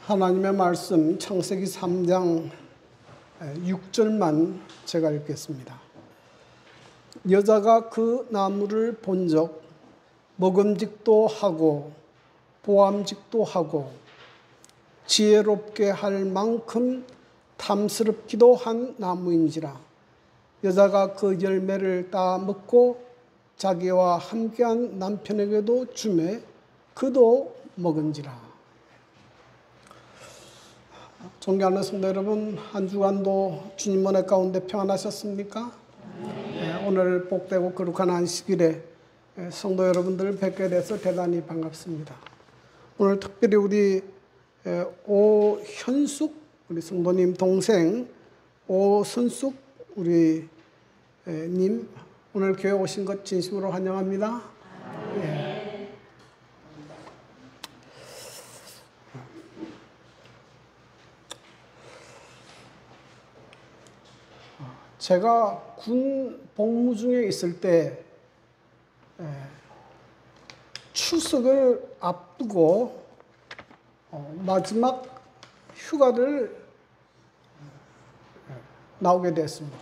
하나님의 말씀 창세기 3장 6절만 제가 읽겠습니다. 여자가 그 나무를 본즉 먹음직도 하고 보암직도 하고 지혜롭게 할 만큼 탐스럽기도 한 나무인지라. 여자가 그 열매를 따 먹고 자기와 함께한 남편에게도 주매 그도 먹은지라. 존경하는 성도 여러분, 한 주간도 주님 은혜 가운데 평안하셨습니까? 네, 오늘 복되고 거룩한 안식일에 성도 여러분들 뵙게 돼서 대단히 반갑습니다. 오늘 특별히 우리 오현숙 우리 성도님 동생 오선숙 우리 님 오늘 교회 오신 것 진심으로 환영합니다. 네. 제가 군 복무 중에 있을 때 추석을 앞두고 마지막 휴가를 나오게 됐습니다.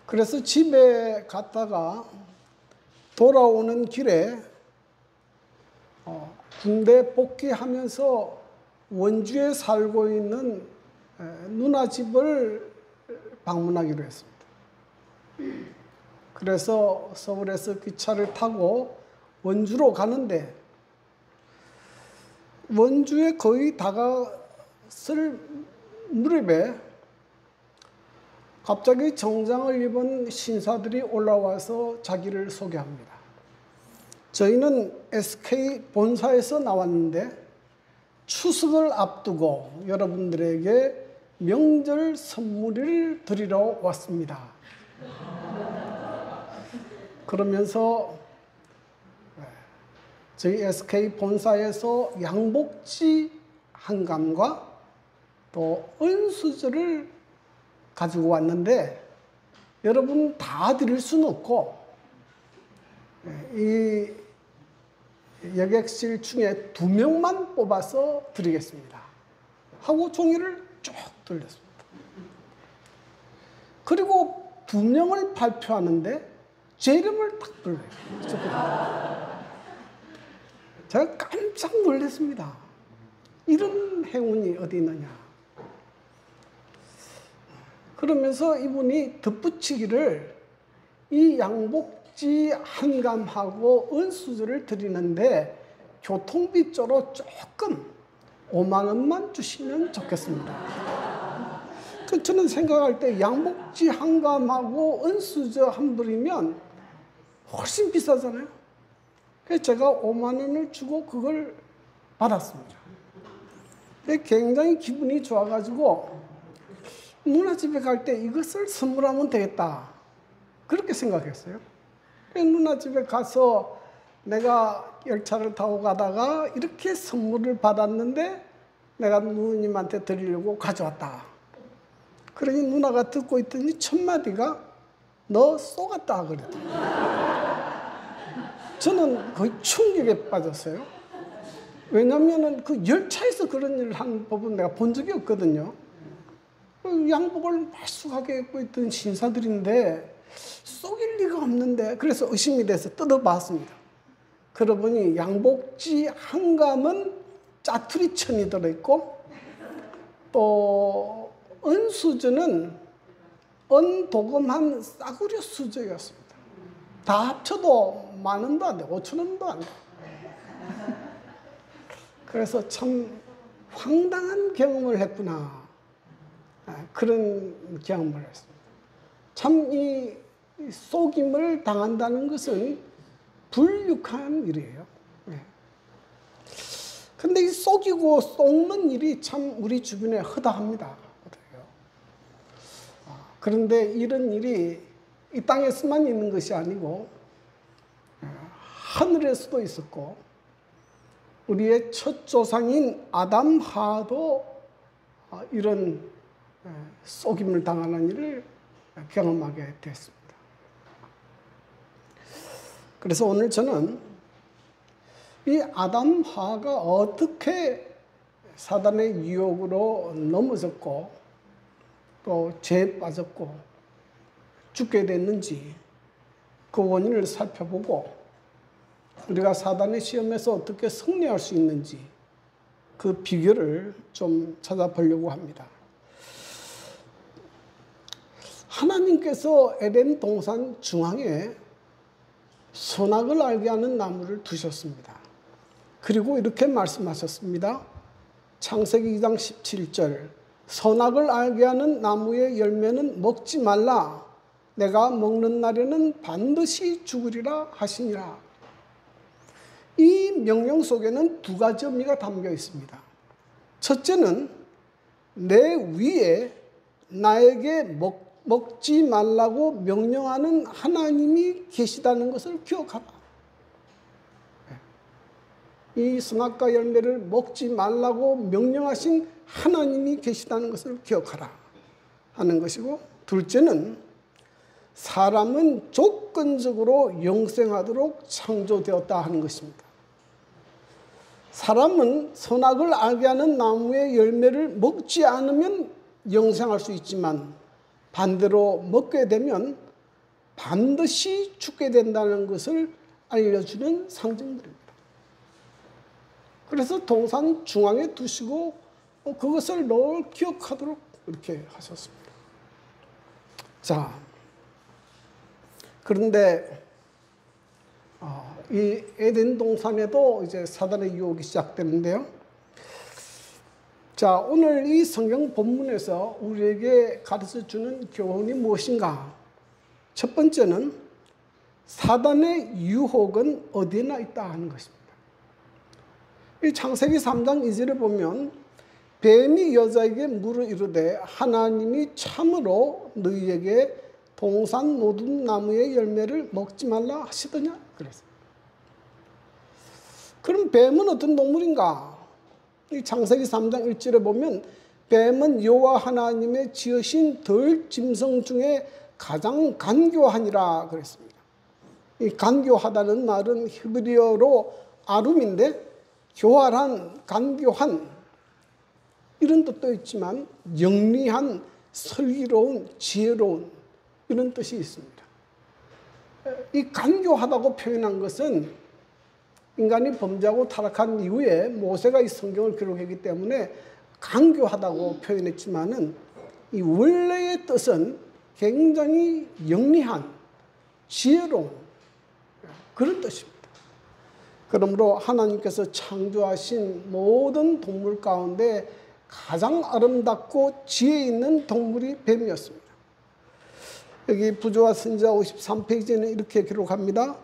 그래서 집에 갔다가 돌아오는 길에 군대 복귀하면서 원주에 살고 있는 누나 집을 방문하기로 했습니다. 그래서 서울에서 기차를 타고 원주로 가는데 원주에 거의 다가설 무렵에 갑자기 정장을 입은 신사들이 올라와서 자기를 소개합니다. 저희는 SK 본사에서 나왔는데 추석을 앞두고 여러분들에게 명절 선물을 드리러 왔습니다. 그러면서 저희 SK 본사에서 양복지 한 감과 또 은수저를 가지고 왔는데 여러분 다 드릴 수는 없고 이 여객실 중에 2명만 뽑아서 드리겠습니다 하고 종이를 쭉 돌렸습니다. 그리고 2명을 발표하는데 제 이름을 딱 불러요. 제가 깜짝 놀랐습니다. 이런 행운이 어디 있느냐. 그러면서 이분이 덧붙이기를 이 양복지 한 감하고 은수저를 드리는데 교통비 쪽으로 조금 5만 원만 주시면 좋겠습니다. 저는 생각할 때 양복지 한 감하고 은수저 한 벌이면 훨씬 비싸잖아요. 그래서 제가 5만 원을 주고 그걸 받았습니다. 굉장히 기분이 좋아가지고 누나 집에 갈 때 이것을 선물하면 되겠다 그렇게 생각했어요. 그래서 누나 집에 가서 내가 열차를 타고 가다가 이렇게 선물을 받았는데 내가 누님한테 드리려고 가져왔다. 그러니 누나가 듣고 있더니 첫 마디가 너 쏘갔다 그랬다. 저는 거의 충격에 빠졌어요. 왜냐하면 그 열차에서 그런 일을 한 법은 내가 본 적이 없거든요. 양복을 말쑥하게 입고 있던 신사들인데 쏘길 리가 없는데 그래서 의심이 돼서 뜯어봤습니다. 그러고 보니 양복지 한 감은 짜투리 천이 들어있고 또 은수저는 은도금한 싸구려 수저였습니다. 다 합쳐도 10,000원도 안 돼, 5,000원도 안 돼. 그래서 참 황당한 경험을 했구나. 그런 경험을 했습니다. 참 이 속임을 당한다는 것은 불육한 일이에요. 근데 이 속이고 속는 일이 참 우리 주변에 허다합니다. 그런데 이런 일이 이 땅에서만 있는 것이 아니고 하늘에서도 있었고 우리의 첫 조상인 아담 하도 이런 속임을 당하는 일을 경험하게 됐습니다. 그래서 오늘 저는 이 아담 하와가 어떻게 사단의 유혹으로 넘어졌고 또 죄에 빠졌고 죽게 됐는지 그 원인을 살펴보고 우리가 사단의 시험에서 어떻게 승리할 수 있는지 그 비결을 좀 찾아보려고 합니다. 하나님께서 에덴 동산 중앙에 선악을 알게 하는 나무를 두셨습니다. 그리고 이렇게 말씀하셨습니다. 창세기 2장 17절 선악을 알게 하는 나무의 열매는 먹지 말라. 내가 먹는 날에는 반드시 죽으리라 하시니라. 이 명령 속에는 두 가지 의미가 담겨 있습니다. 첫째는 내 위에 나에게 먹지 말라고 명령하는 하나님이 계시다는 것을 기억하라. 이 선악과 열매를 먹지 말라고 명령하신 하나님이 계시다는 것을 기억하라 하는 것이고, 둘째는 사람은 조건적으로 영생하도록 창조되었다 하는 것입니다. 사람은 선악을 알게 하는 나무의 열매를 먹지 않으면 영생할 수 있지만 반대로 먹게 되면 반드시 죽게 된다는 것을 알려주는 상징들입니다. 그래서 동산 중앙에 두시고 그것을 늘 기억하도록 이렇게 하셨습니다. 자, 그런데 이 에덴 동산에도 이제 사단의 유혹이 시작되는데요. 자, 오늘 이 성경 본문에서 우리에게 가르쳐 주는 교훈이 무엇인가? 첫 번째는 사단의 유혹은 어디나 있다 하는 것입니다. 이 창세기 3장 2절에 보면 뱀이 여자에게 물어 이르되 하나님이 참으로 너희에게 동산 모든 나무의 열매를 먹지 말라 하시더냐? 그랬어요. 그럼 뱀은 어떤 동물인가? 이 창세기 3장 1절에 보면 뱀은 여호와 하나님의 지으신 덜 짐승 중에 가장 간교하니라 그랬습니다. 이 간교하다는 말은 히브리어로 아룸인데 교활한, 간교한 이런 뜻도 있지만 영리한, 슬기로운, 지혜로운 이런 뜻이 있습니다. 이 간교하다고 표현한 것은 인간이 범죄하고 타락한 이후에 모세가 이 성경을 기록했기 때문에 간교하다고 표현했지만은 이 원래의 뜻은 굉장히 영리한, 지혜로운 그런 뜻입니다. 그러므로 하나님께서 창조하신 모든 동물 가운데 가장 아름답고 지혜 있는 동물이 뱀이었습니다. 여기 부조와 선지자 53페이지에는 이렇게 기록합니다.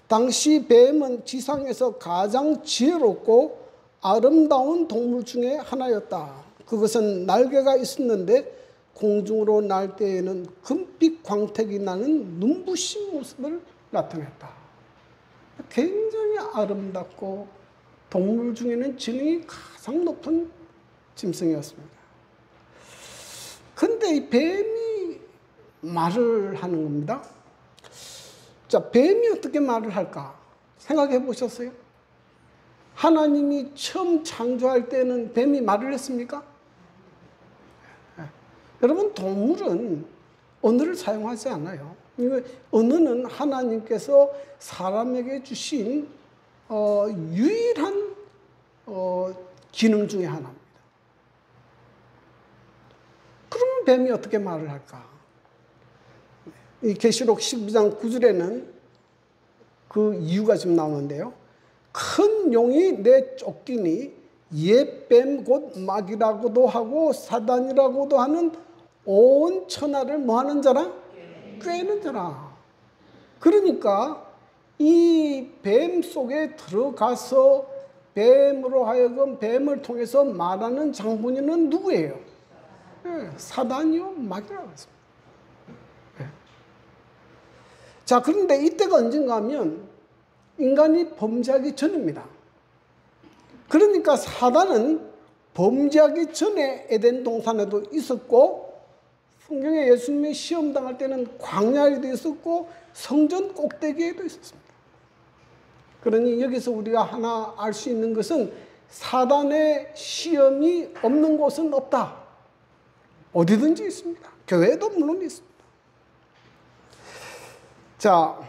당시 뱀은 지상에서 가장 지혜롭고 아름다운 동물 중에 하나였다. 그것은 날개가 있었는데 공중으로 날 때에는 금빛 광택이 나는 눈부신 모습을 나타냈다. 굉장히 아름답고 동물 중에는 지능이 가장 높은 짐승이었습니다. 그런데 이 뱀이 말을 하는 겁니다. 자, 뱀이 어떻게 말을 할까? 생각해 보셨어요? 하나님이 처음 창조할 때는 뱀이 말을 했습니까? 여러분, 동물은 언어를 사용하지 않아요. 언어는 하나님께서 사람에게 주신 유일한 기능 중에 하나입니다. 그러면 뱀이 어떻게 말을 할까? 이 계시록 12장 9절에는 그 이유가 좀 나오는데요. 큰 용이 내 쫓기니 옛뱀 곧 마귀라고도 하고 사단이라고도 하는 온 천하를 뭐하는 자라? 꿰는 자라. 그러니까 이 뱀 속에 들어가서 뱀으로 하여금 뱀을 통해서 말하는 장본인은 누구예요? 사단이요, 마귀라고 했습니다. 자, 그런데 이때가 언젠가 하면 인간이 범죄하기 전입니다. 그러니까 사단은 범죄하기 전에 에덴 동산에도 있었고, 성경에 예수님이 시험당할 때는 광야에도 있었고 성전 꼭대기에도 있었습니다. 그러니 여기서 우리가 하나 알 수 있는 것은 사단의 시험이 없는 곳은 없다. 어디든지 있습니다. 교회도 물론 있습니다. 자,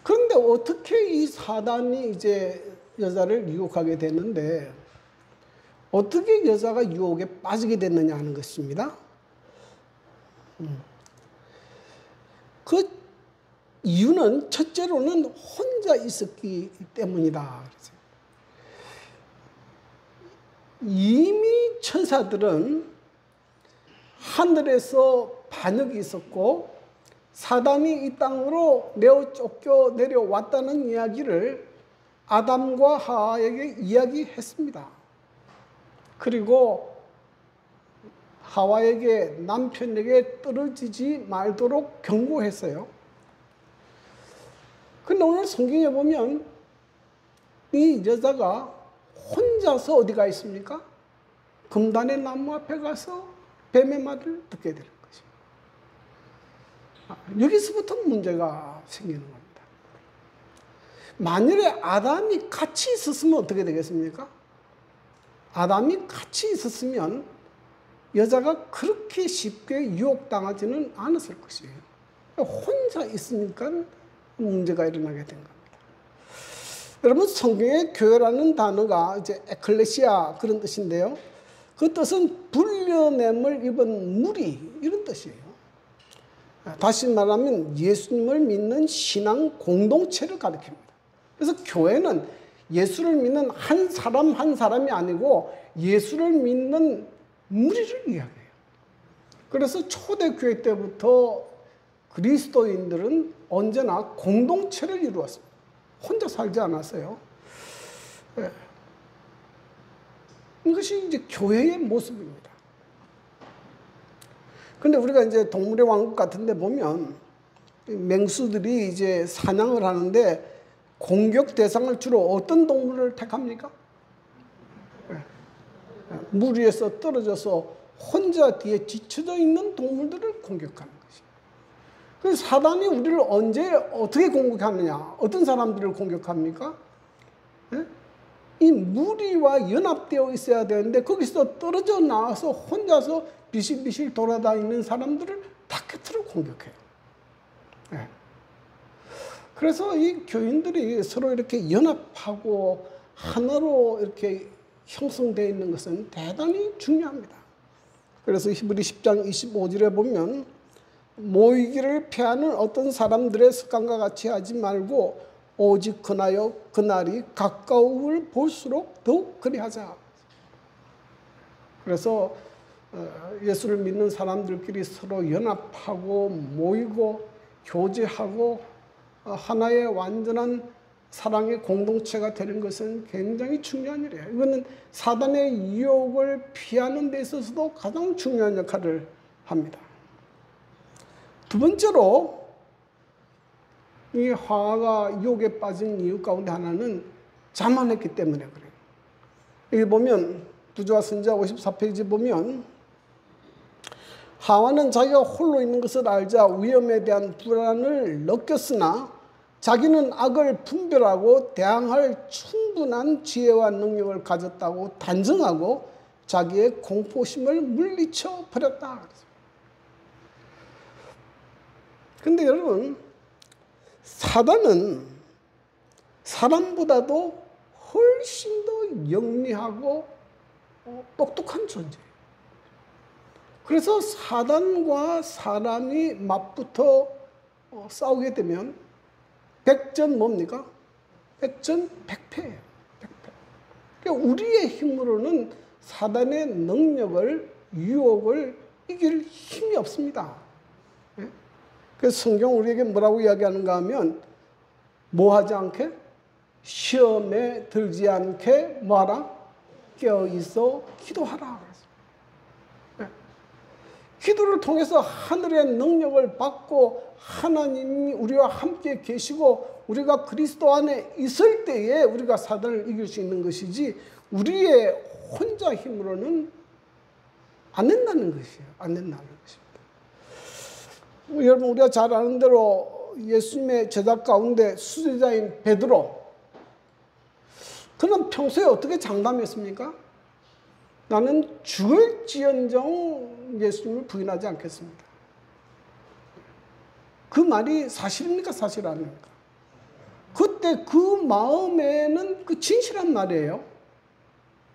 그런데 어떻게 이 사단이 이제 여자를 유혹하게 되는데 어떻게 여자가 유혹에 빠지게 됐느냐 하는 것입니다. 그 이유는 첫째로는 혼자 있었기 때문이다. 이미 천사들은 하늘에서 반역이 있었고 사단이 이 땅으로 내어 쫓겨 내려왔다는 이야기를 아담과 하와에게 이야기했습니다. 그리고 하와에게 남편에게 떨어지지 말도록 경고했어요. 근데 오늘 성경에 보면 이 여자가 혼자서 어디가 있습니까? 금단의 나무 앞에 가서 뱀의 말을 듣게 되는 것입니다. 여기서부터 문제가 생기는 겁니다. 만일에 아담이 같이 있었으면 어떻게 되겠습니까? 아담이 같이 있었으면 여자가 그렇게 쉽게 유혹당하지는 않았을 것이에요. 혼자 있으니까 문제가 일어나게 된 겁니다. 여러분, 성경에 교회라는 단어가 이제 에클레시아 그런 뜻인데요. 그 뜻은 불려냄을 입은 무리 이런 뜻이에요. 다시 말하면 예수님을 믿는 신앙 공동체를 가리킵니다. 그래서 교회는 예수를 믿는 한 사람 한 사람이 아니고 예수를 믿는 무리를 이야기해요. 그래서 초대교회 때부터 그리스도인들은 언제나 공동체를 이루었습니다. 혼자 살지 않았어요. 네. 이것이 이제 교회의 모습입니다. 근데 우리가 이제 동물의 왕국 같은 데 보면 맹수들이 이제 사냥을 하는데 공격 대상을 주로 어떤 동물을 택합니까? 물 위에서 떨어져서 혼자 뒤에 뒤쳐져 있는 동물들을 공격하는 것이에요. 그래서 사단이 우리를 언제 어떻게 공격하느냐? 어떤 사람들을 공격합니까? 이 무리와 연합되어 있어야 되는데 거기서 떨어져 나와서 혼자서 비실비실 돌아다니는 사람들을 타겟으로 공격해요. 그래서 이 교인들이 서로 이렇게 연합하고 하나로 이렇게 형성되어 있는 것은 대단히 중요합니다. 그래서 히브리 10장 25절에 보면 모이기를 피하는 어떤 사람들의 습관과 같이 하지 말고 오직 그나여 그날이 가까움을 볼수록 더욱 그리하자. 그래서 예수를 믿는 사람들끼리 서로 연합하고 모이고 교제하고 하나의 완전한 사랑의 공동체가 되는 것은 굉장히 중요한 일이에요. 이거는 사단의 유혹을 피하는 데 있어서도 가장 중요한 역할을 합니다. 두 번째로 이 하와가 유혹에 빠진 이유 가운데 하나는 자만했기 때문에 그래요. 여기 보면 부조와 선지자 54페이지 보면 하와는 자기가 홀로 있는 것을 알자 위험에 대한 불안을 느꼈으나 자기는 악을 분별하고 대항할 충분한 지혜와 능력을 가졌다고 단정하고 자기의 공포심을 물리쳐 버렸다. 그런데 여러분, 사단은 사람보다도 훨씬 더 영리하고 똑똑한 존재예요. 그래서 사단과 사람이 맞붙어 싸우게 되면 백전 뭡니까? 백전백패예요. 백패. 그러니까 우리의 힘으로는 사단의 능력을, 유혹을 이길 힘이 없습니다. 그래서 성경 우리에게 뭐라고 이야기하는가 하면 뭐 하지 않게? 시험에 들지 않게 뭐하라? 깨어있어 기도하라. 기도를 통해서 하늘의 능력을 받고 하나님이 우리와 함께 계시고 우리가 그리스도 안에 있을 때에 우리가 사단을 이길 수 있는 것이지 우리의 혼자 힘으로는 안 된다는 것이에요. 안 된다는 것입니다. 여러분, 우리가 잘 아는 대로 예수님의 제자 가운데 수제자인 베드로, 그는 평소에 어떻게 장담했습니까? 나는 죽을지언정 예수님을 부인하지 않겠습니다. 그 말이 사실입니까? 사실 아닙니까? 그때 그 마음에는 그 진실한 말이에요.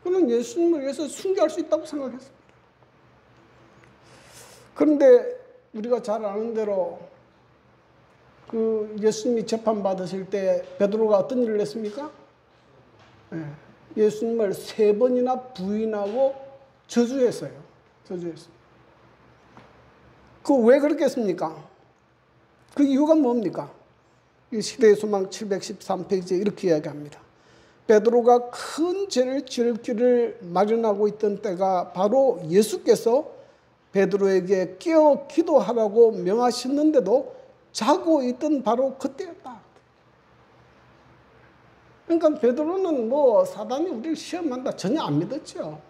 그는 예수님을 위해서 순교할 수 있다고 생각했습니다. 그런데 우리가 잘 아는 대로 그 예수님이 재판받으실 때 베드로가 어떤 일을 했습니까? 예수님을 3번이나 부인하고 저주했어요. 저주했어요. 그 왜 그렇게 했습니까? 그 이유가 뭡니까? 시대의 소망 713페이지에 이렇게 이야기합니다. 베드로가 큰 죄를 지을 길을 마련하고 있던 때가 바로 예수께서 베드로에게 깨어 기도하라고 명하셨는데도 자고 있던 바로 그때였다. 그러니까 베드로는 뭐 사단이 우리를 시험한다 전혀 안 믿었죠.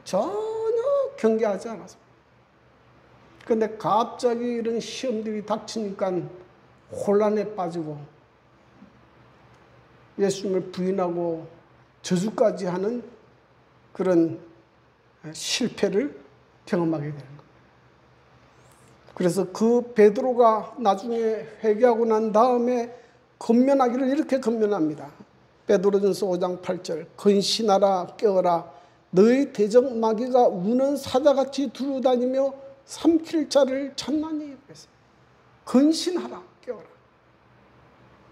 전혀 경계하지 않았습니다. 그런데 갑자기 이런 시험들이 닥치니까 혼란에 빠지고 예수님을 부인하고 저주까지 하는 그런 실패를 경험하게 되는 겁니다. 그래서 그 베드로가 나중에 회개하고 난 다음에 건면하기를 이렇게 건면합니다. 베드로전서 5장 8절 근신하라 깨어라 너희 대적 마귀가 우는 사자같이 두루다니며 삼킬 자를 찾나니. 근신하라 깨어라.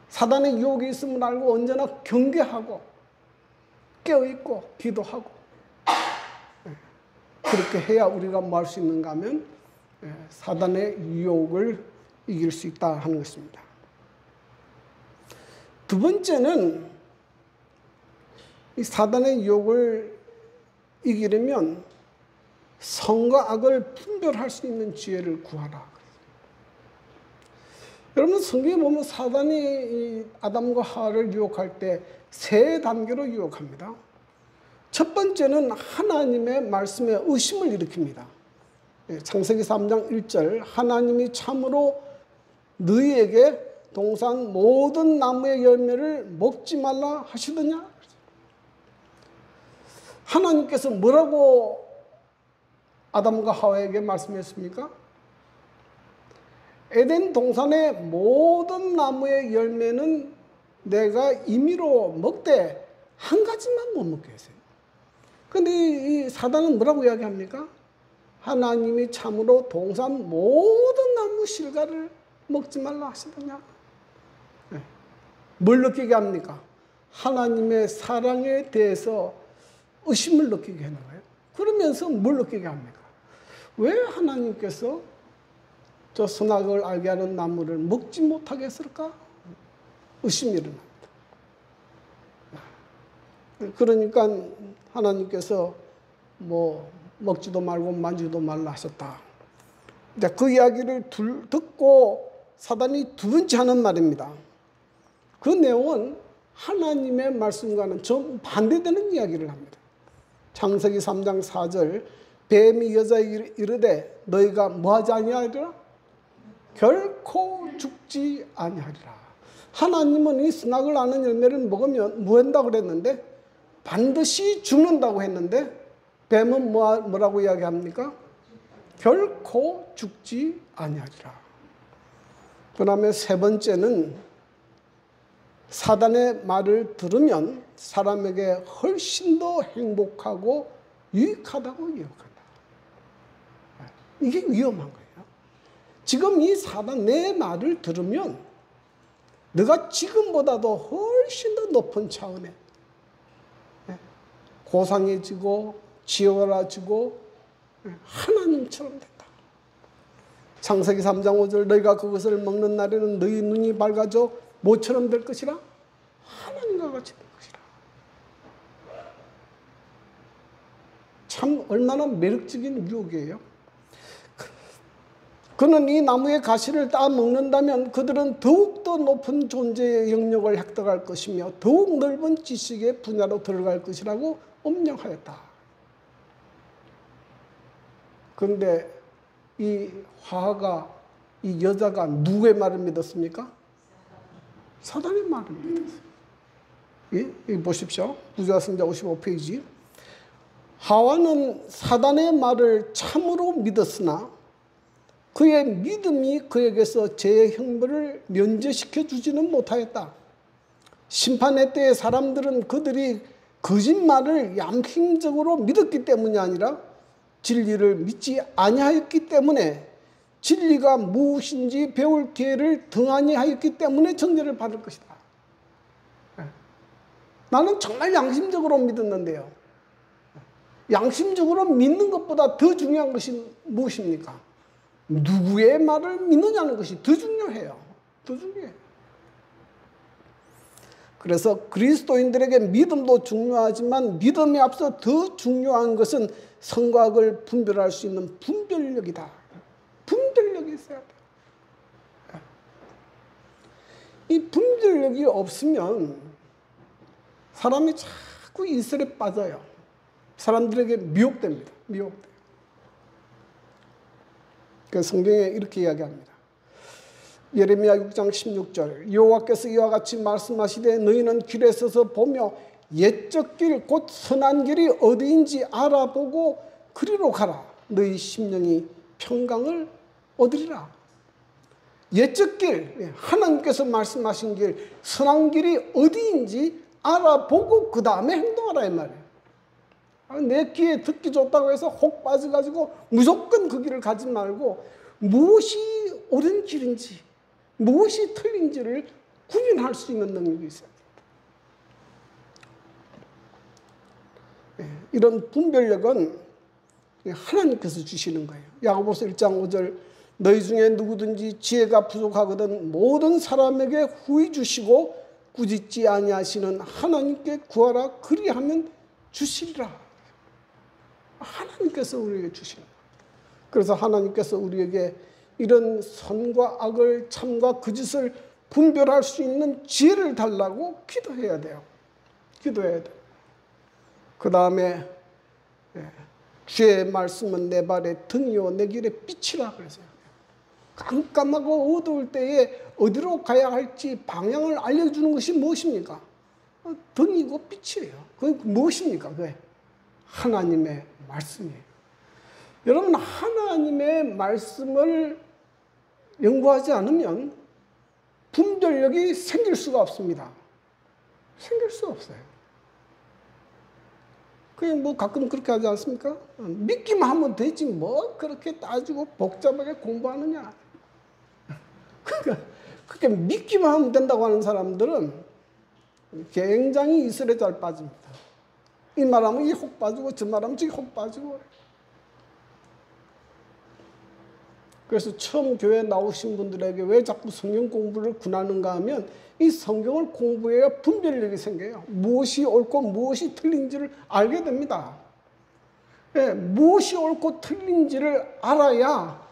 사단의 유혹이 있음을 알고 언제나 경계하고 깨어있고 기도하고 그렇게 해야 우리가 뭐 할 수 있는가 하면 사단의 유혹을 이길 수 있다 하는 것입니다. 두 번째는 이 사단의 유혹을 이기려면 선과 악을 분별할 수 있는 지혜를 구하라. 여러분 성경에 보면 사단이 아담과 하와를 유혹할 때 3단계로 유혹합니다. 첫 번째는 하나님의 말씀에 의심을 일으킵니다. 창세기 3장 1절 하나님이 참으로 너희에게 동산 모든 나무의 열매를 먹지 말라 하시더냐. 하나님께서 뭐라고 아담과 하와에게 말씀했습니까? 에덴 동산의 모든 나무의 열매는 내가 임의로 먹되 한 가지만 못 먹게 했어요. 그런데 이 사단은 뭐라고 이야기합니까? 하나님이 참으로 동산 모든 나무 실과를 먹지 말라 하시더냐. 뭘 느끼게 합니까? 하나님의 사랑에 대해서 의심을 느끼게 하는 거예요. 그러면서 뭘 느끼게 합니까? 왜 하나님께서 저 선악을 알게 하는 나무를 먹지 못하게 했을까? 의심이 일어납니다. 그러니까 하나님께서 뭐 먹지도 말고 만지도 말라 하셨다. 그 이야기를 듣고 사단이 두 번째 하는 말입니다. 그 내용은 하나님의 말씀과는 정반대되는 이야기를 합니다. 창세기 3장 4절 뱀이 여자에게 이르되 너희가 뭐하지 아니하리라? 결코 죽지 아니하리라. 하나님은 이 선악을 아는 열매를 먹으면 뭐 한다고 그랬는데? 반드시 죽는다고 했는데 뱀은 뭐라고 이야기합니까? 결코 죽지 아니하리라. 그 다음에 세 번째는 사단의 말을 들으면 사람에게 훨씬 더 행복하고 유익하다고 유혹한다. 이게 위험한 거예요. 지금 이 사단 내 말을 들으면 너가 지금보다도 훨씬 더 높은 차원에 고상해지고 지어라지고 하나님처럼 된다. 창세기 3장 5절 너희가 그것을 먹는 날에는 너희 눈이 밝아져 뭐처럼 될 것이라? 하나님과 같이 될 것이라. 참 얼마나 매력적인 유혹이에요. 그는 이 나무의 가시를 따 먹는다면 그들은 더욱더 높은 존재의 영역을 획득할 것이며 더욱 넓은 지식의 분야로 들어갈 것이라고 엄명하였다. 그런데 이 화가, 이 여자가 누구의 말을 믿었습니까? 사단의 말을 믿었어요. 예? 여기 보십시오. 구자성자 55페이지. 하와는 사단의 말을 참으로 믿었으나 그의 믿음이 그에게서 죄의 형벌을 면제시켜 주지는 못하였다. 심판의 때에 사람들은 그들이 거짓말을 양심적으로 믿었기 때문이 아니라 진리를 믿지 아니하였기 때문에, 진리가 무엇인지 배울 기회를 등한히 하였기 때문에 정죄를 받을 것이다. 나는 정말 양심적으로 믿었는데요. 양심적으로 믿는 것보다 더 중요한 것이 무엇입니까? 누구의 말을 믿느냐는 것이 더 중요해요. 더 중요해요. 그래서 그리스도인들에게 믿음도 중요하지만 믿음에 앞서 더 중요한 것은 선과 악을 분별할 수 있는 분별력이다. 분별력이 있어야 돼요. 이 분별력이 없으면 사람이 자꾸 이슬에 빠져요. 사람들에게 미혹됩니다. 미혹돼요. 그 성경에 이렇게 이야기합니다. 예레미야 6장 16절. 여호와께서 이와 같이 말씀하시되 너희는 길에 서서 보며 옛적 길 곧 선한 길이 어디인지 알아보고 그리로 가라. 너희 심령이 평강을 얻으리라. 옛적 길, 하나님께서 말씀하신 길, 선한 길이 어디인지 알아보고 그 다음에 행동하라 이 말이에요. 내 귀에 듣기 좋다고 해서 혹 빠져가지고 무조건 그 길을 가지 말고 무엇이 옳은 길인지 무엇이 틀린지를 구분할 수 있는 능력이 있어야 됩니다. 이런 분별력은 하나님께서 주시는 거예요. 야고보서 1장 5절 너희 중에 누구든지 지혜가 부족하거든 모든 사람에게 후히 주시고 꾸짖지 아니하시는 하나님께 구하라 그리하면 주시리라. 하나님께서 우리에게 주시는 거예요. 그래서 하나님께서 우리에게 이런 선과 악을 참과 거짓을 분별할 수 있는 지혜를 달라고 기도해야 돼요. 기도해야 돼요. 그 다음에 주의 말씀은 내 발의 등이요 내 길의 빛이라 그랬어요. 깜깜하고 어두울 때에 어디로 가야 할지 방향을 알려주는 것이 무엇입니까? 등이고 빛이에요. 그게 무엇입니까? 그게 하나님의 말씀이에요. 여러분, 하나님의 말씀을 연구하지 않으면 분별력이 생길 수가 없습니다. 생길 수 없어요. 그냥 뭐 가끔 그렇게 하지 않습니까? 믿기만 하면 되지 뭐 그렇게 따지고 복잡하게 공부하느냐. 그렇게 믿기만 하면 된다고 하는 사람들은 굉장히 이슬에 잘 빠집니다. 이 말하면 이 혹 빠지고 저 말하면 저기 혹 빠지고. 그래서 처음 교회에 나오신 분들에게 왜 자꾸 성경 공부를 권하는가 하면 이 성경을 공부해야 분별력이 생겨요. 무엇이 옳고 무엇이 틀린지를 알게 됩니다. 무엇이 옳고 틀린지를 알아야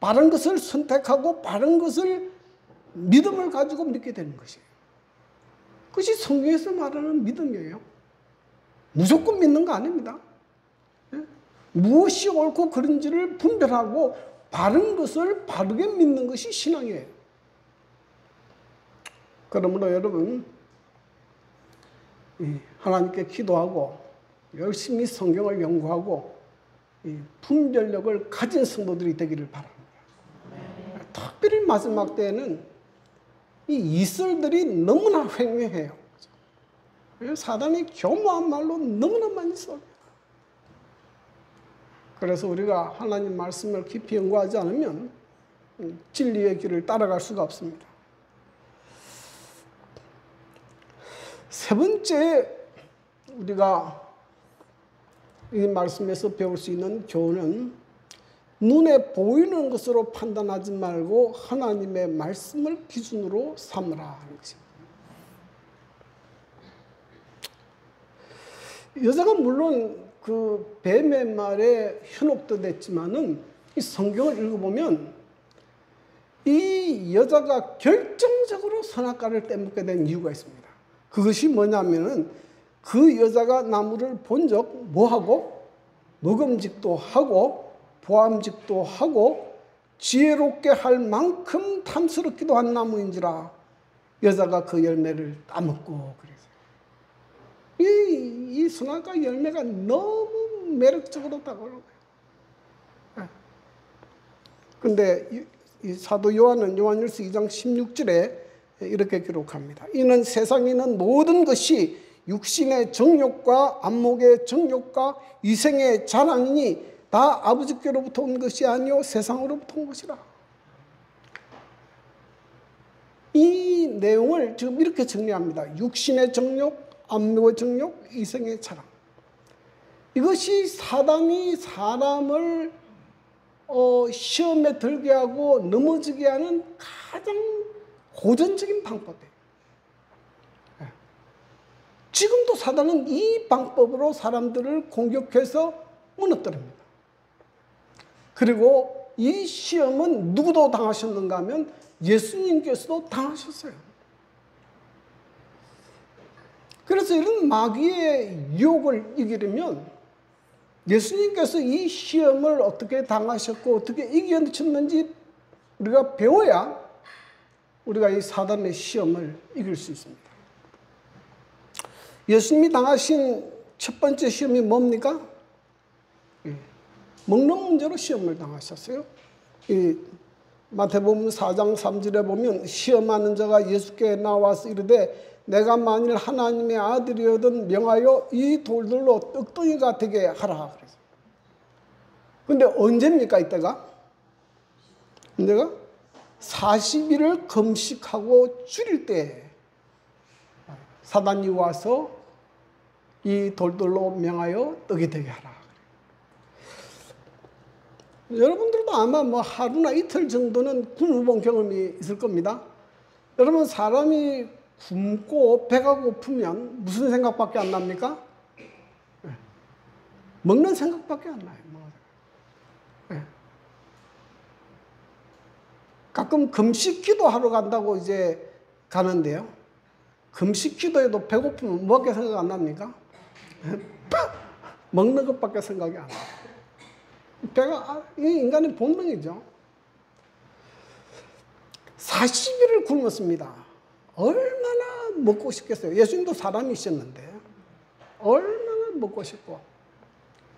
바른 것을 선택하고 바른 것을 믿음을 가지고 믿게 되는 것이에요. 그것이 성경에서 말하는 믿음이에요. 무조건 믿는 거 아닙니다. 무엇이 옳고 그른지를 분별하고 바른 것을 바르게 믿는 것이 신앙이에요. 그러므로 여러분 하나님께 기도하고 열심히 성경을 연구하고 분별력을 가진 성도들이 되기를 바랍니다. 특별히 마지막 때에는 이 이슬들이 너무나 횡행해요. 사단이 교묘한 말로 너무나 많이 써요. 그래서 우리가 하나님 말씀을 깊이 연구하지 않으면 진리의 길을 따라갈 수가 없습니다. 세 번째 우리가 이 말씀에서 배울 수 있는 교훈은 눈에 보이는 것으로 판단하지 말고 하나님의 말씀을 기준으로 삼으라 하는 것입니다. 여자가 물론 그 뱀의 말에 현혹도 됐지만은 이 성경을 읽어보면 이 여자가 결정적으로 선악과를 떼먹게 된 이유가 있습니다. 그것이 뭐냐면은 그 여자가 나무를 본 적 뭐하고 먹음직도 하고 보암직도 하고 지혜롭게 할 만큼 탐스럽기도 한 나무인지라 여자가 그 열매를 따먹고 그래서 이 선악과 열매가 너무 매력적으로 다가오는 거예요. 그런데 이 사도 요한은 요한일서 2장 16절에 이렇게 기록합니다. 이는 세상에 있는 모든 것이 육신의 정욕과 안목의 정욕과 이생의 자랑이니 다 아버지께로부터 온 것이 아니요 세상으로부터 온 것이라. 이 내용을 지금 이렇게 정리합니다. 육신의 정욕, 안목의 정욕, 이생의 자랑. 이것이 사단이 사람을 시험에 들게 하고 넘어지게 하는 가장 고전적인 방법이에요. 지금도 사단은 이 방법으로 사람들을 공격해서 무너뜨립니다. 그리고 이 시험은 누구도 당하셨는가 하면 예수님께서도 당하셨어요. 그래서 이런 마귀의 유혹을 이기려면 예수님께서 이 시험을 어떻게 당하셨고 어떻게 이겨내셨는지 우리가 배워야 우리가 이 사단의 시험을 이길 수 있습니다. 예수님이 당하신 첫 번째 시험이 뭡니까? 먹는 문제로 시험을 당하셨어요. 마태복음 4장 3절에 보면 시험하는 자가 예수께 나와서 이르되 내가 만일 하나님의 아들이거든 명하여 이 돌들로 떡덩이가 되게 하라. 그런데 언제입니까 이때가? 언제가? 40일을 금식하고 줄일 때 사단이 와서 이 돌들로 명하여 떡이 되게 하라. 여러분들도 아마 뭐 하루나 이틀 정도는 굶어본 경험이 있을 겁니다. 여러분 사람이 굶고 배가 고프면 무슨 생각밖에 안 납니까? 먹는 생각밖에 안 나요. 가끔 금식 기도하러 간다고 이제 가는데요. 금식 기도에도 배고프면 뭐밖에 생각 안 납니까? 먹는 것밖에 생각이 안 나요. 배가 이 인간의 본능이죠. 40일을 굶었습니다. 얼마나 먹고 싶겠어요. 예수님도 사람이셨는데 얼마나 먹고 싶고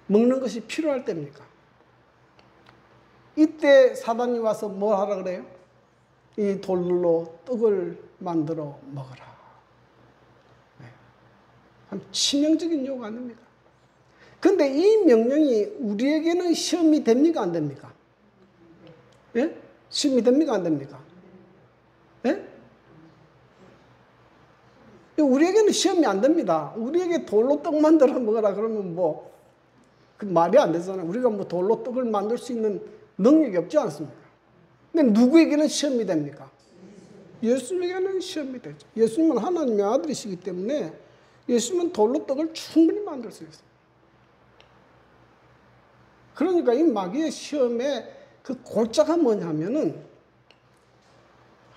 먹는 것이 필요할 때입니까? 이때 사단이 와서 뭘 하라 그래요? 이 돌로 떡을 만들어 먹어라. 참 치명적인 요구 아닙니까? 그런데 이 명령이 우리에게는 시험이 됩니까? 안 됩니까? 예? 시험이 됩니까? 안 됩니까? 예? 우리에게는 시험이 안 됩니다. 우리에게 돌로 떡 만들어 먹어라 그러면 뭐 그 말이 안 되잖아요. 우리가 뭐 돌로 떡을 만들 수 있는 능력이 없지 않습니까? 근데 누구에게는 시험이 됩니까? 예수님에게는 시험이 되죠. 예수님은 하나님의 아들이시기 때문에 예수님은 돌로 떡을 충분히 만들 수 있어요. 그러니까 이 마귀의 시험의 그 골자가 뭐냐면은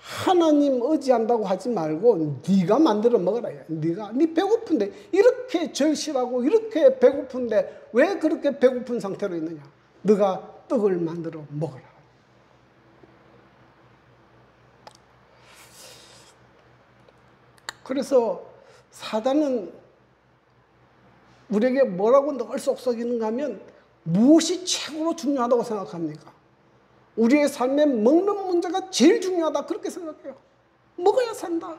하나님 의지한다고 하지 말고 네가 만들어 먹어라. 네 배고픈데 이렇게 절실하고 이렇게 배고픈데 왜 그렇게 배고픈 상태로 있느냐? 네가 떡을 만들어 먹어라. 그래서 사단은 우리에게 뭐라고 늘 속삭이는가 하면 무엇이 최고로 중요하다고 생각합니까? 우리의 삶에 먹는 문제가 제일 중요하다 그렇게 생각해요. 먹어야 산다.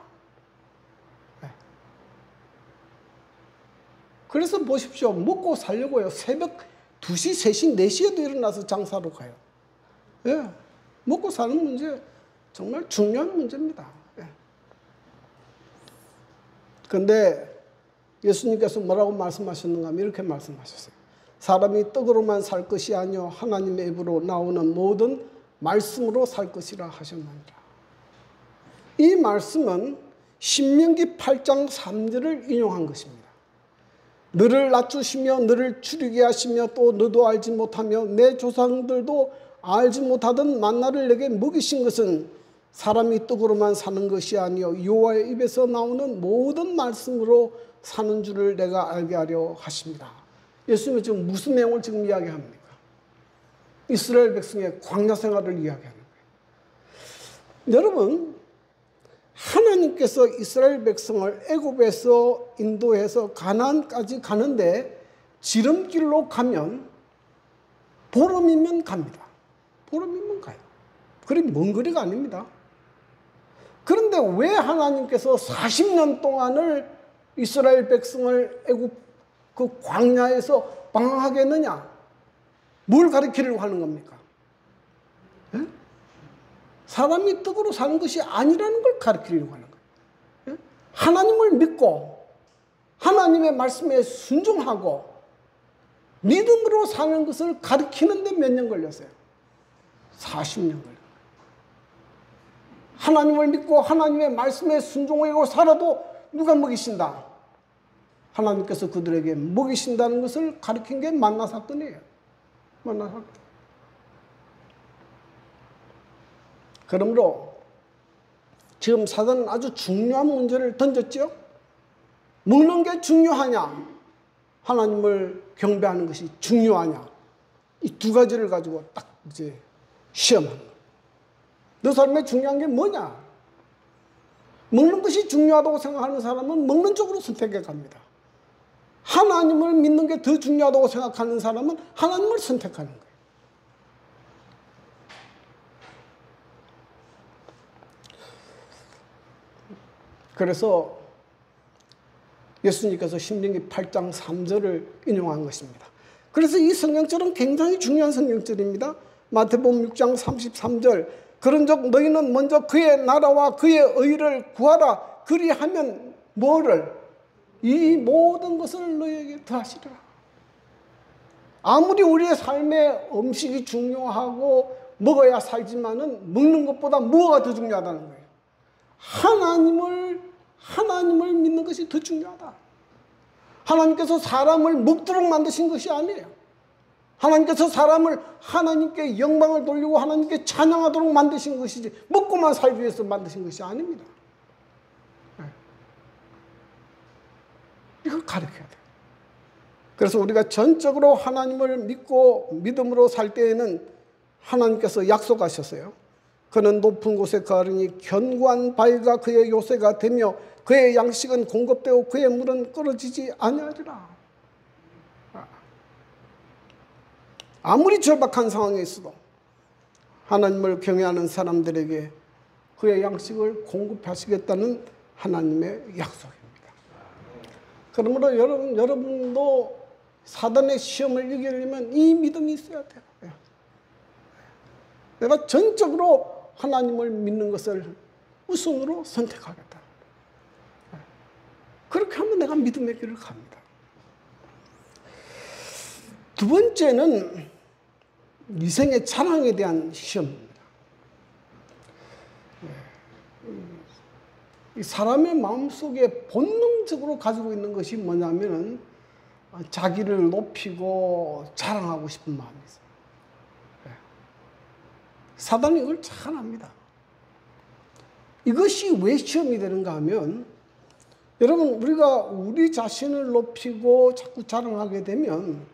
그래서 보십시오. 먹고 살려고요. 새벽 2시, 3시, 4시에도 일어나서 장사로 가요. 예. 먹고 사는 문제 정말 중요한 문제입니다. 그런데 예수님께서 뭐라고 말씀하셨는가 하면 이렇게 말씀하셨어요. 사람이 떡으로만 살 것이 아니요 하나님의 입으로 나오는 모든 말씀으로 살 것이라 하셨느니라. 이 말씀은 신명기 8장 3절을 인용한 것입니다. 너를 낮추시며 너를 추리게 하시며 또 너도 알지 못하며 내 조상들도 알지 못하던 만나를 내게 먹이신 것은 사람이 떡으로만 사는 것이 아니요 여호와의 입에서 나오는 모든 말씀으로 사는 줄을 내가 알게 하려 하십니다. 예수님은 지금 무슨 내용을 지금 이야기합니까? 이스라엘 백성의 광야 생활을 이야기하는 거예요. 여러분, 하나님께서 이스라엘 백성을 애굽에서 인도해서 가나안까지 가는데 지름길로 가면 보름이면 갑니다. 보름이면 가요. 그리 먼 거리가 아닙니다. 그런데 왜 하나님께서 40년 동안을 이스라엘 백성을 애굽 그 광야에서 방황하게 했느냐? 뭘 가르치려고 하는 겁니까? 예? 사람이 떡으로 사는 것이 아니라는 걸 가르치려고 하는 거예요. 예? 하나님을 믿고 하나님의 말씀에 순종하고 믿음으로 사는 것을 가르치는데 몇 년 걸렸어요? 40년 걸렸어요. 하나님을 믿고 하나님의 말씀에 순종하고 살아도 누가 먹이신다? 하나님께서 그들에게 먹이신다는 것을 가르친 게 만나 사건이에요. 만나 사건. 그러므로 지금 사단은 아주 중요한 문제를 던졌죠. 먹는 게 중요하냐? 하나님을 경배하는 것이 중요하냐? 이 두 가지를 가지고 딱 이제 시험하는 거예요. 너 삶에 중요한 게 뭐냐? 먹는 것이 중요하다고 생각하는 사람은 먹는 쪽으로 선택해 갑니다. 하나님을 믿는 게 더 중요하다고 생각하는 사람은 하나님을 선택하는 거예요. 그래서 예수님께서 신명기 8장 3절을 인용한 것입니다. 그래서 이 성경절은 굉장히 중요한 성경절입니다. 마태복음 6장 33절 그런즉 너희는 먼저 그의 나라와 그의 의를 구하라. 그리하면 뭐를? 이 모든 것을 너희에게 더하시리라. 아무리 우리의 삶에 음식이 중요하고 먹어야 살지만은 먹는 것보다 뭐가 더 중요하다는 거예요. 하나님을 믿는 것이 더 중요하다. 하나님께서 사람을 먹도록 만드신 것이 아니에요. 하나님께서 사람을 하나님께 영광을 돌리고 하나님께 찬양하도록 만드신 것이지 먹고만 살기 위해서 만드신 것이 아닙니다. 이걸 가르쳐야 돼요. 그래서 우리가 전적으로 하나님을 믿고 믿음으로 살 때에는 하나님께서 약속하셨어요. 그는 높은 곳에 거하리니 견고한 바위가 그의 요새가 되며 그의 양식은 공급되고 그의 물은 끊어지지 아니하리라. 아무리 절박한 상황에 있어도 하나님을 경외하는 사람들에게 그의 양식을 공급하시겠다는 하나님의 약속입니다. 그러므로 여러분도 사단의 시험을 이기려면 이 믿음이 있어야 돼요. 내가 전적으로 하나님을 믿는 것을 우선으로 선택하겠다. 그렇게 하면 내가 믿음의 길을 갑니다. 두 번째는 이생의 자랑에 대한 시험입니다. 이 사람의 마음속에 본능적으로 가지고 있는 것이 뭐냐면 자기를 높이고 자랑하고 싶은 마음이 있어요. 사단이 이걸 잘 압니다. 이것이 왜 시험이 되는가 하면 여러분 우리가 우리 자신을 높이고 자꾸 자랑하게 되면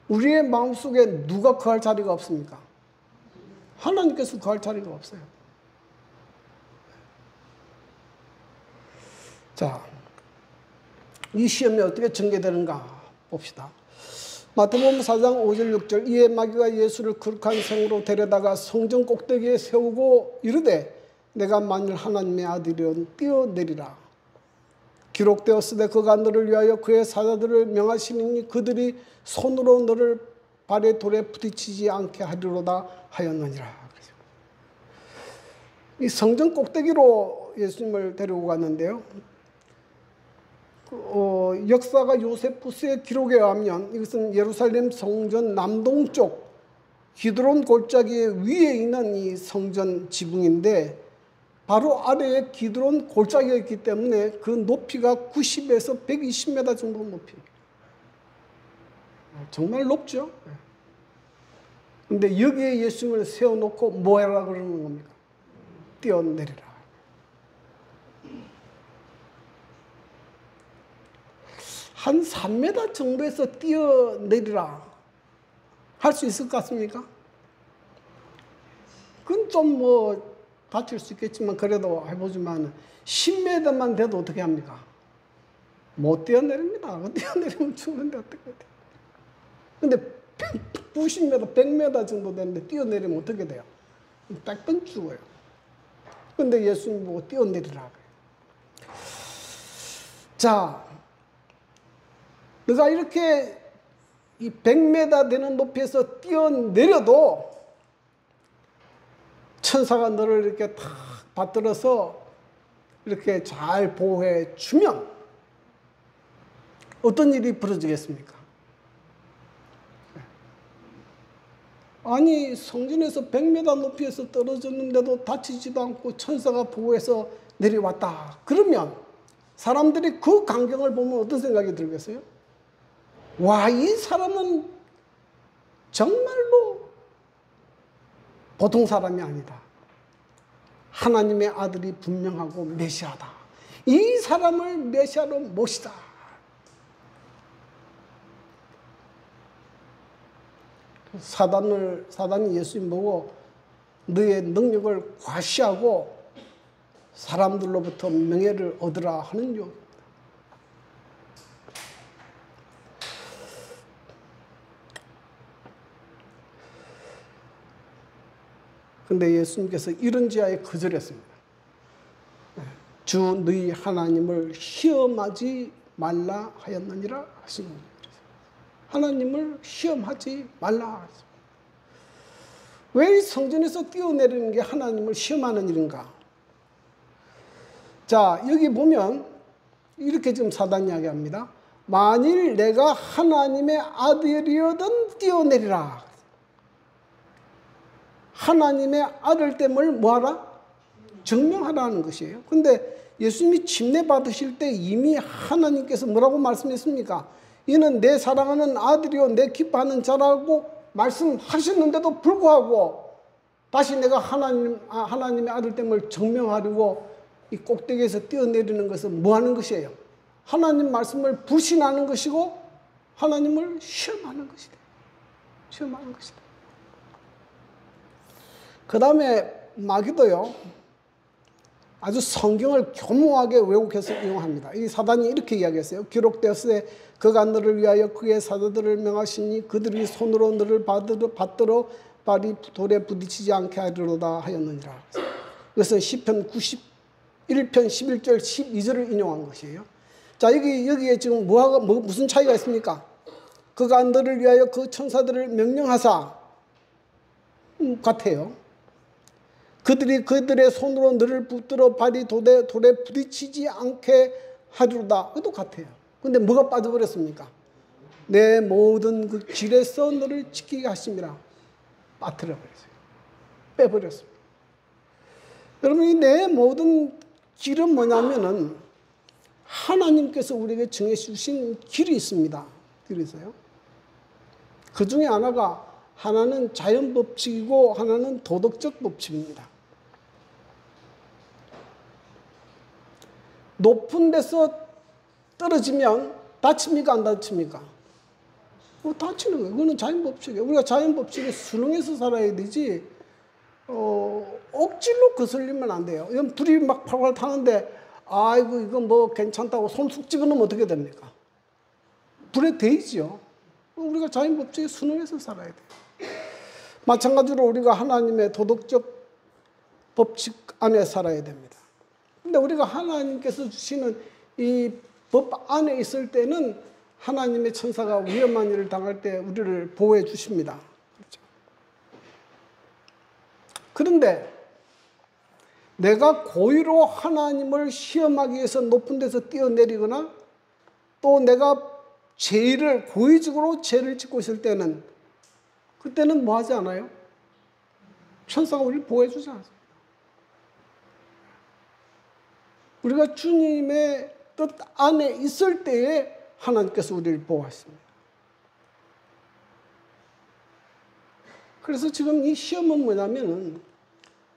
우리의 마음속에 누가 거할 자리가 없습니까? 하나님께서 거할 자리가 없어요. 자, 이 시험이 어떻게 전개되는가 봅시다. 마태복음 4장 5절 6절 이에 마귀가 예수를 거룩한 성으로 데려다가 성전 꼭대기에 세우고 이르되 내가 만일 하나님의 아들이면 뛰어내리라. 기록되었으되 그가 너를 위하여 그의 사자들을 명하시니 그들이 손으로 너를 발에 돌에 부딪히지 않게 하리로다 하였느니라. 이 성전 꼭대기로 예수님을 데리고 갔는데요. 역사가 요세푸스의 기록에 의하면 이것은 예루살렘 성전 남동쪽 기드론 골짜기 위에 있는 이 성전 지붕인데 바로 아래에 기드론 골짜기가 있기 때문에 그 높이가 90에서 120m 정도 높입니다. 정말 높죠. 그런데 여기에 예수님을 세워놓고 뭐 하라 그러는 겁니까? 뛰어내리라. 한 3m 정도에서 뛰어내리라. 할 수 있을 것 같습니까? 그건 좀 뭐 다칠 수 있겠지만 그래도 해보지만 10m만 돼도 어떻게 합니까? 못 뛰어내립니다. 뛰어내리면 죽는데 어떻게 돼요? 근데 90m, 100m 정도 되는데 뛰어내리면 어떻게 돼요? 100번 죽어요. 근데 예수님 보고 뛰어내리라. 자, 너가 이렇게 이 100m 되는 높이에서 뛰어내려도 천사가 너를 이렇게 탁 받들어서 이렇게 잘 보호해 주면 어떤 일이 벌어지겠습니까? 아니, 성전에서 100m 높이에서 떨어졌는데도 다치지도 않고 천사가 보호해서 내려왔다. 그러면 사람들이 그 광경을 보면 어떤 생각이 들겠어요? 와, 이 사람은 정말로 보통 사람이 아니다. 하나님의 아들이 분명하고 메시아다. 이 사람을 메시아로 모시다. 사단이 예수님 보고 너의 능력을 과시하고 사람들로부터 명예를 얻으라 하는 요. 근데 예수님께서 이런 지하에 거절했습니다. 주 너희 하나님을 시험하지 말라 하였느니라 하신 겁니다. 하나님을 시험하지 말라. 왜 성전에서 뛰어내리는 게 하나님을 시험하는 일인가? 자, 여기 보면 이렇게 지금 사단이 이야기합니다. 만일 내가 하나님의 아들이어든 뛰어내리라. 하나님의 아들됨을 뭐하라? 증명하라는 것이에요. 근데 예수님이 침례 받으실 때 이미 하나님께서 뭐라고 말씀했습니까? 이는 내 사랑하는 아들이요 내 기뻐하는 자라고 말씀하셨는데도 불구하고 다시 내가 하나님의 아들됨을 증명하려고 이 꼭대기에서 뛰어내리는 것은 뭐 하는 것이에요? 하나님 말씀을 불신하는 것이고 하나님을 시험하는 것이다. 시험하는 것이다. 그 다음에 마귀도요, 아주 성경을 교묘하게 왜곡해서 이용합니다. 이 사단이 이렇게 이야기했어요. 기록되었으되 그가 너를 위하여 그의 사도들을 명하시니 그들이 손으로 너를 받들어 발이 돌에 부딪히지 않게 하리로다 하였느니라. 이것은 시편 91편 11절 12절을 인용한 것이에요. 자, 여기에 지금 무슨 차이가 있습니까? 그가 너를 위하여 그 천사들을 명령하사 같아요. 그들이 그들의 손으로 너를 붙들어 발이 돌에 부딪히지 않게 하리로다. 그것도 같아요. 근데 뭐가 빠져버렸습니까? 내 모든 그 길에서 너를 지키게 하심이라. 빠뜨려버렸어요. 빼버렸습니다. 여러분, 이 내 모든 길은 뭐냐면은 하나님께서 우리에게 정해주신 길이 있습니다. 길이 있어요. 그 중에 하나는 자연 법칙이고 하나는 도덕적 법칙입니다. 높은 데서 떨어지면 다칩니까? 안 다칩니까? 다치는 거예요. 그거는 자연 법칙이에요. 우리가 자연 법칙에 순응해서 살아야 되지, 억지로 거슬리면 안 돼요. 불이 막 팔팔 타는데, 아이고, 이거 뭐 괜찮다고 손 쑥 집어넣으면 어떻게 됩니까? 불에 데이지요. 우리가 자연 법칙에 순응해서 살아야 돼요. 마찬가지로 우리가 하나님의 도덕적 법칙 안에 살아야 됩니다. 근데 우리가 하나님께서 주시는 이 법 안에 있을 때는 하나님의 천사가 위험한 일을 당할 때 우리를 보호해 주십니다. 그렇죠? 그런데 내가 고의로 하나님을 시험하기 위해서 높은 데서 뛰어내리거나 또 내가 고의적으로 죄를 짓고 있을 때는 그때는 뭐 하지 않아요? 천사가 우리를 보호해 주지 않습니다. 우리가 주님의 뜻 안에 있을 때에 하나님께서 우리를 보호하십니다. 그래서 지금 이 시험은 뭐냐면은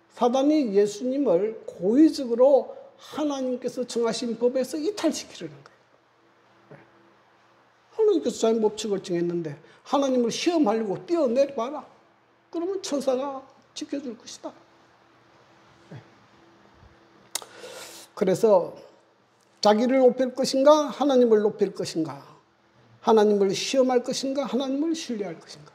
사단이 예수님을 고의적으로 하나님께서 정하신 법에서 이탈시키려는 거예요. 하나님께서 자연 법칙을 정했는데 하나님을 시험하려고 뛰어내려봐라. 그러면 천사가 지켜줄 것이다. 그래서 자기를 높일 것인가 하나님을 높일 것인가, 하나님을 시험할 것인가 하나님을 신뢰할 것인가.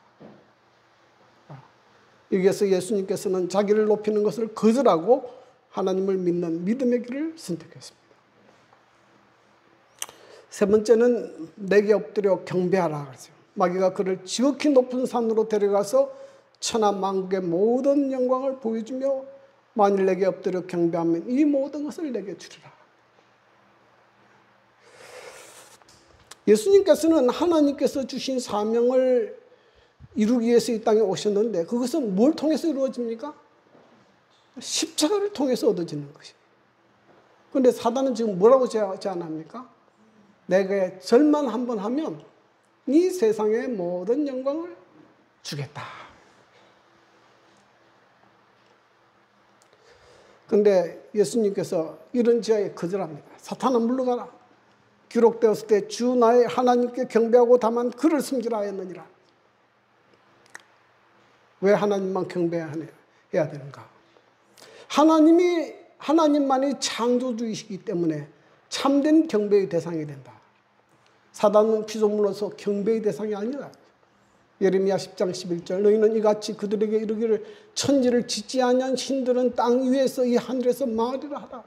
여기에서 예수님께서는 자기를 높이는 것을 거절하고 하나님을 믿는 믿음의 길을 선택했습니다. 세 번째는 내게 엎드려 경배하라 그랬어요. 마귀가 그를 지극히 높은 산으로 데려가서 천하 만국의 모든 영광을 보여주며 만일 내게 엎드려 경배하면 이 모든 것을 내게 주리라. 예수님께서는 하나님께서 주신 사명을 이루기 위해서 이 땅에 오셨는데 그것은 뭘 통해서 이루어집니까? 십자가를 통해서 얻어지는 것이에요. 그런데 사단은 지금 뭐라고 제안합니까? 내게 절만 한번 하면 이 세상의 모든 영광을 주겠다. 그런데 예수님께서 이런 제안에 거절합니다. 사탄아 물러가라. 기록되었을 때 주 나의 하나님께 경배하고 다만 그를 섬기라 했느니라. 왜 하나님만 경배해야 되는가? 하나님만이 창조주이시기 때문에 참된 경배의 대상이 된다. 사단은 피조물로서 경배의 대상이 아니다. 예레미야 10장 11절 너희는 이같이 그들에게 이르기를 천지를 짓지 아니한 신들은 땅 위에서 이 하늘에서 말이라 하라.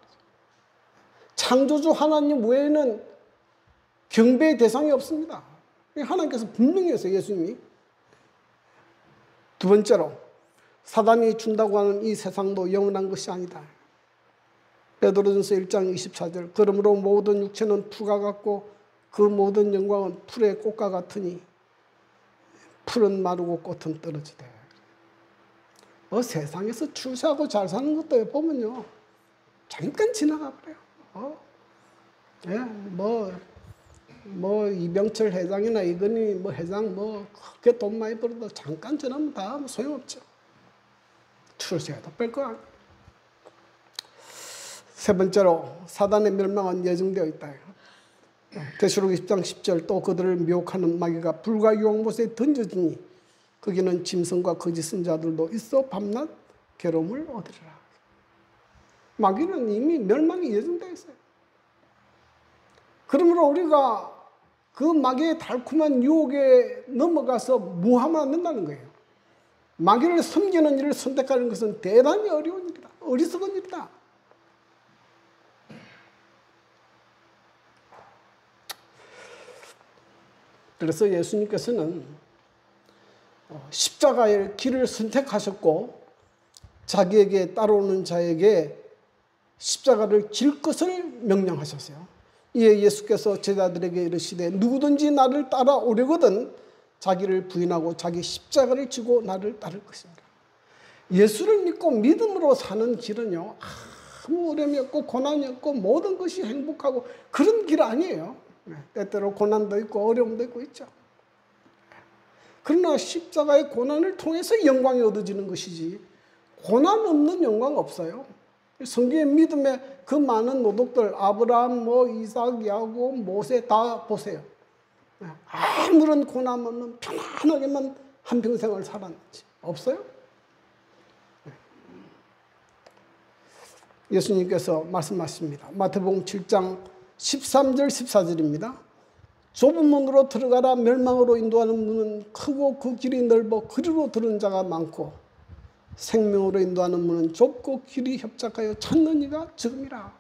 창조주 하나님 외에는 경배의 대상이 없습니다. 하나님께서 분명히 했어요. 예수님이. 두 번째로 사단이 준다고 하는 이 세상도 영원한 것이 아니다. 베드로전서 1장 24절 그러므로 모든 육체는 풀과 같고 그 모든 영광은 풀의 꽃과 같으니 풀은 마르고 꽃은 떨어지되. 세상에서 출세하고 잘 사는 것도 보면요 잠깐 지나가 버려요. 이병철 회장이나 이건희 회장 그렇게 돈 많이 벌어도 잠깐 지나면 다 소용없죠. 출세해도 뺄 거 아니에요. 세 번째로 사단의 멸망은 예정되어 있다. 계시록 20장 10절 또 그들을 미혹하는 마귀가 불과 유황못에 던져지니 거기는 짐승과 거짓 선자들도 있어 밤낮 괴로움을 얻으리라. 마귀는 이미 멸망이 예정되어 있어요. 그러므로 우리가 그 마귀의 달콤한 유혹에 넘어가서 무하면 안 된다는 거예요. 마귀를 섬기는 일을 선택하는 것은 대단히 어려운 일이다. 어리석은 일이다. 그래서 예수님께서는 십자가의 길을 선택하셨고 자기에게 따라오는 자에게 십자가를 질 것을 명령하셨어요. 이에 예수께서 제자들에게 이르시되 누구든지 나를 따라오려거든 자기를 부인하고 자기 십자가를 지고 나를 따를 것입니다. 예수를 믿고 믿음으로 사는 길은요 아무 어려움이 없고 고난이 없고 모든 것이 행복하고 그런 길 아니에요. 때때로 고난도 있고 어려움도 있고 있죠. 그러나 십자가의 고난을 통해서 영광이 얻어지는 것이지 고난 없는 영광 없어요. 성경의 믿음의 그 많은 노독들 아브라함, 이삭, 야곱, 모세 다 보세요. 아무런 고난 없는 편안하게만 한평생을 살았는지 없어요? 예수님께서 말씀하십니다. 마태복음 7장 13절 14절입니다. 좁은 문으로 들어가라. 멸망으로 인도하는 문은 크고 그 길이 넓어 그리로 들은 자가 많고 생명으로 인도하는 문은 좁고 길이 협착하여 찾는 이가 적음이라.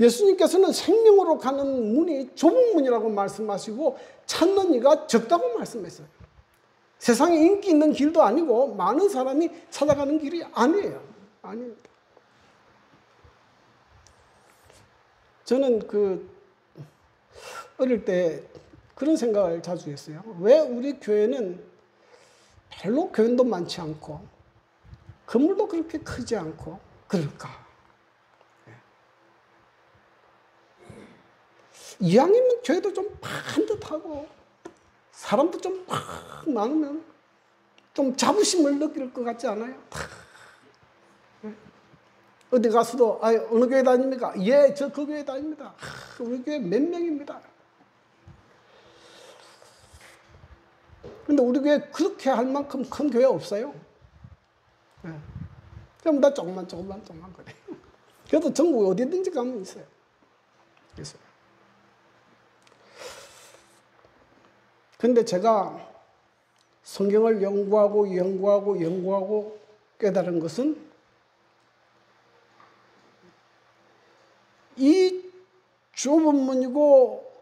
예수님께서는 생명으로 가는 문이 좁은 문이라고 말씀하시고 찾는 이가 적다고 말씀했어요. 세상에 인기 있는 길도 아니고 많은 사람이 찾아가는 길이 아니에요. 아닙니다. 저는 어릴 때 그런 생각을 자주 했어요. 왜 우리 교회는 별로 교인도 많지 않고 건물도 그렇게 크지 않고 그럴까? 이왕이면 교회도 좀 반듯하고 사람도 좀 팍 많으면 좀 자부심을 느낄 것 같지 않아요? 어디 가서도 어느 교회 다닙니까? 예, 저 그 교회 다닙니다. 우리 교회 몇 명입니다. 근데 우리 교회 그렇게 할 만큼 큰 교회 없어요. 네. 전부 다 조금만 그래. 그래도 전국 어디든지 가면 있어요. 있어요. 근데 제가 성경을 연구하고 깨달은 것은 이 좁은 문이고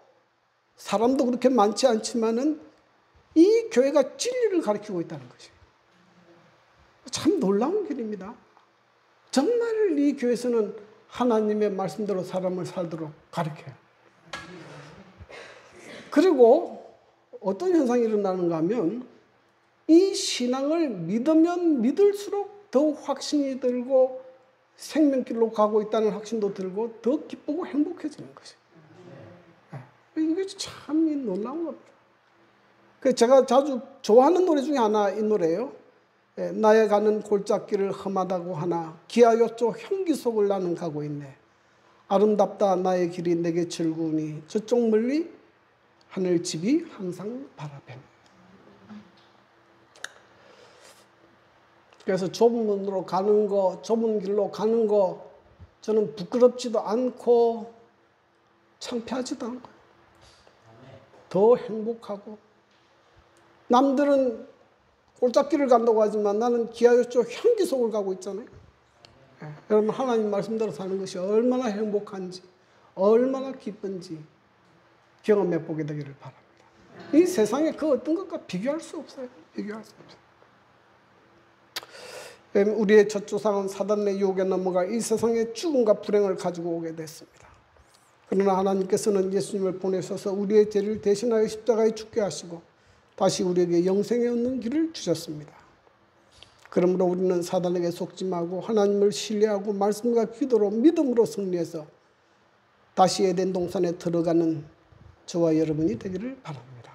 사람도 그렇게 많지 않지만은 이 교회가 진리를 가르치고 있다는 것이에요. 참 놀라운 길입니다. 정말 이 교회에서는 하나님의 말씀대로 사람을 살도록 가르쳐요. 그리고 어떤 현상이 일어나는가 하면 이 신앙을 믿으면 믿을수록 더 확신이 들고 생명길로 가고 있다는 확신도 들고 더 기쁘고 행복해지는 것이에요. 이게 참 놀라운 겁니다. 제가 자주 좋아하는 노래 중에 하나 이 노래예요. 나의 가는 골짜기를 험하다고 하나 기하여쪽 형기속을 나는 가고 있네. 아름답다 나의 길이 내게 즐거우니 저쪽 멀리 하늘집이 항상 바라뱀. 그래서 좁은 문으로 가는 거, 좁은 길로 가는 거 저는 부끄럽지도 않고 창피하지도 않고 더 행복하고, 남들은 골짜기를 간다고 하지만 나는 기하여쪽 형기속을 가고 있잖아요. 여러분, 하나님 말씀대로 사는 것이 얼마나 행복한지, 얼마나 기쁜지 경험해 보게 되기를 바랍니다. 이 세상에 그 어떤 것과 비교할 수 없어요. 비교할 수 없어요. 우리의 첫 조상은 사단의 유혹에 넘어가 이 세상에 죽음과 불행을 가지고 오게 됐습니다. 그러나 하나님께서는 예수님을 보내셔서 우리의 죄를 대신하여 십자가에 죽게 하시고 다시 우리에게 영생에 얻는 길을 주셨습니다. 그러므로 우리는 사단에게 속지 말고 하나님을 신뢰하고 말씀과 기도로 믿음으로 승리해서 다시 에덴 동산에 들어가는 저와 여러분이 되기를 바랍니다.